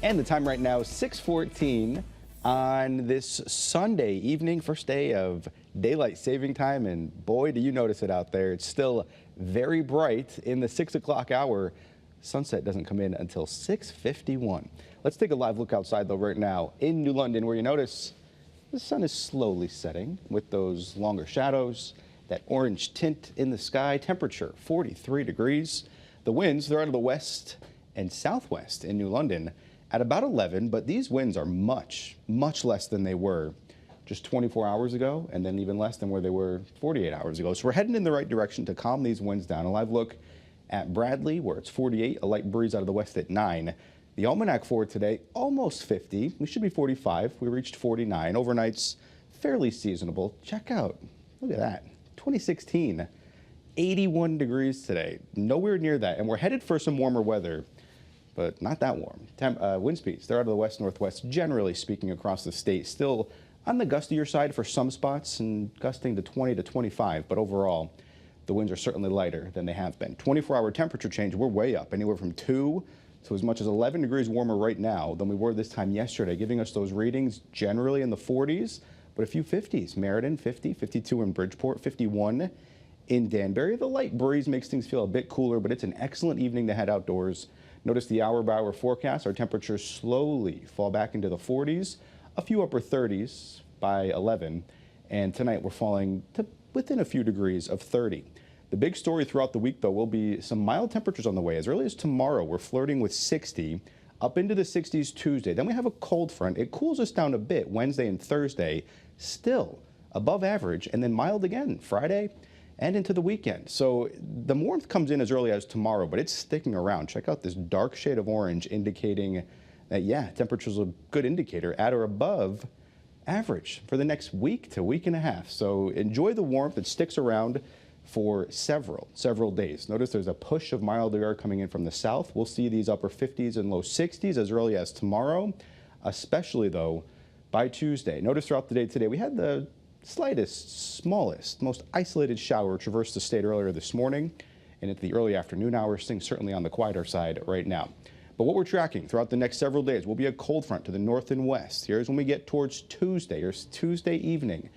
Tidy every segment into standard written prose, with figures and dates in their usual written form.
And the time right now, 6:14 on this Sunday evening, first day of daylight saving time. And boy, do you notice it out there. It's still very bright in the 6 o'clock hour. Sunset doesn't come in until 6:51. Let's take a live look outside, though, right now in New London, where you notice the sun is slowly setting with those longer shadows, that orange tint in the sky. Temperature 43 degrees. The winds, they're out of the west and southwest in New London at about 11, but these winds are much, much less than they were just 24 hours ago, and then even less than where they were 48 hours ago. So we're heading in the right direction to calm these winds down. A live look at Bradley, where it's 48, a light breeze out of the west at 9. The almanac for today, almost 50. We should be 45. We reached 49. Overnight's fairly seasonable. Check out, look at that, 2016, 81 degrees today. Nowhere near that, and we're headed for some warmer weather, but not that warm. Wind speeds, they're out of the west-northwest, generally speaking, across the state. Still on the gustier side for some spots and gusting to 20 to 25, but overall, the winds are certainly lighter than they have been. 24-hour temperature change, we're way up, anywhere from 2 to as much as 11 degrees warmer right now than we were this time yesterday, giving us those readings generally in the 40s, but a few 50s. Meriden, 50, 52 in Bridgeport, 51 in Danbury. The light breeze makes things feel a bit cooler, but it's an excellent evening to head outdoors. Notice the hour-by-hour forecast. Our temperatures slowly fall back into the 40s, a few upper 30s by 11, and tonight we're falling to within a few degrees of 30. The big story throughout the week, though, will be some mild temperatures on the way. As early as tomorrow, we're flirting with 60, up into the 60s Tuesday. Then we have a cold front. It cools us down a bit Wednesday and Thursday, still above average, and then mild again Friday and into the weekend. So the warmth comes in as early as tomorrow, but it's sticking around. Check out this dark shade of orange indicating that, yeah, temperature's a good indicator at or above average for the next week to week and a half. So enjoy the warmth. It sticks around for several days. Notice there's a push of milder air coming in from the south. We'll see these upper 50s and low 60s as early as tomorrow, especially, though, by Tuesday. Notice throughout the day today, we had the slightest, smallest, most isolated shower traversed the state earlier this morning, and into the early afternoon hours, things certainly on the quieter side right now. But what we're tracking throughout the next several days will be a cold front to the north and west. Here's when we get towards Tuesday, or Tuesday evening.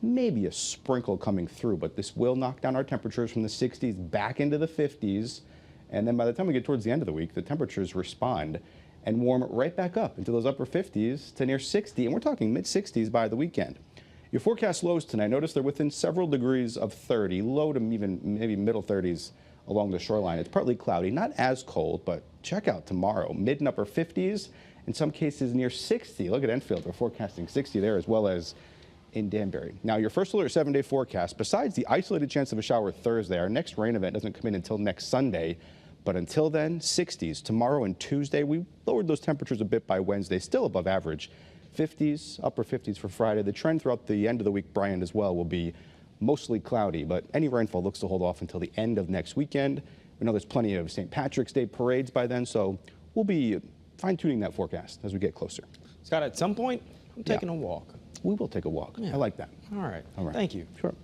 Maybe a sprinkle coming through, but this will knock down our temperatures from the 60s back into the 50s. And then by the time we get towards the end of the week, the temperatures respond and warm right back up into those upper 50s to near 60. And we're talking mid-60s by the weekend. Your forecast lows tonight, notice they're within several degrees of 30, low to even maybe middle 30s along the shoreline. It's partly cloudy, not as cold, but check out tomorrow, mid and upper 50s, in some cases near 60. Look at Enfield, we're forecasting 60 there as well as in Danbury. Now, your first alert 7-day forecast, besides the isolated chance of a shower Thursday, our next rain event doesn't come in until next Sunday. But until then, 60s tomorrow and Tuesday. We lowered those temperatures a bit by Wednesday, still above average. 50s, upper 50s for Friday. The trend throughout the end of the week, Brian, as well, will be mostly cloudy, but any rainfall looks to hold off until the end of next weekend. We know there's plenty of St. Patrick's Day parades by then, so we'll be fine-tuning that forecast as we get closer. Scott, at some point, I'm taking a walk. We will take a walk. Yeah. I like that. All right. All right. Thank you. Sure.